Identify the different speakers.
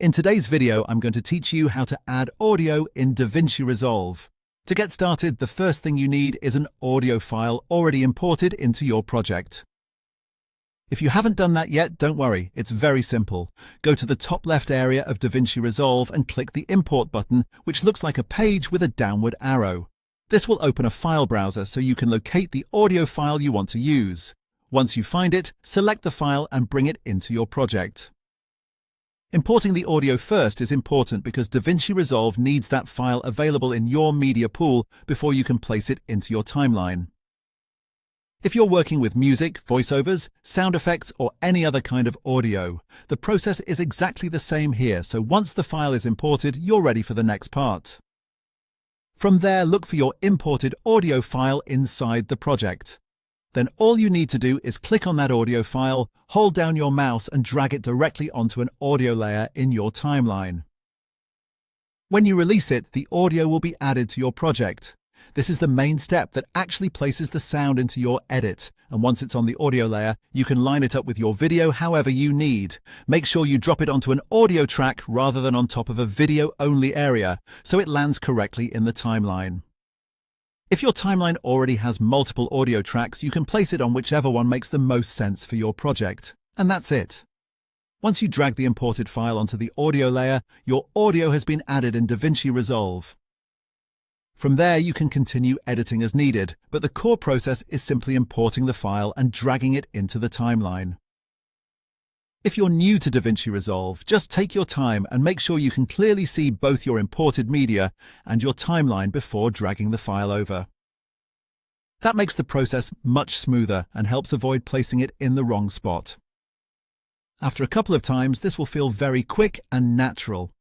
Speaker 1: In today's video, I'm going to teach you how to add audio in DaVinci Resolve. To get started, the first thing you need is an audio file already imported into your project. If you haven't done that yet, don't worry, it's very simple. Go to the top left area of DaVinci Resolve and click the Import button, which looks like a page with a downward arrow. This will open a file browser so you can locate the audio file you want to use. Once you find it, select the file and bring it into your project. Importing the audio first is important because DaVinci Resolve needs that file available in your media pool before you can place it into your timeline. If you're working with music, voiceovers, sound effects, or any other kind of audio, the process is exactly the same here, so once the file is imported, you're ready for the next part. From there, look for your imported audio file inside the project. Then all you need to do is click on that audio file, hold down your mouse and drag it directly onto an audio layer in your timeline. When you release it, the audio will be added to your project. This is the main step that actually places the sound into your edit, and once it's on the audio layer, you can line it up with your video however you need. Make sure you drop it onto an audio track rather than on top of a video-only area, so it lands correctly in the timeline. If your timeline already has multiple audio tracks, you can place it on whichever one makes the most sense for your project. And that's it. Once you drag the imported file onto the audio layer, your audio has been added in DaVinci Resolve. From there, you can continue editing as needed, but the core process is simply importing the file and dragging it into the timeline. If you're new to DaVinci Resolve, just take your time and make sure you can clearly see both your imported media and your timeline before dragging the file over. That makes the process much smoother and helps avoid placing it in the wrong spot. After a couple of times, this will feel very quick and natural.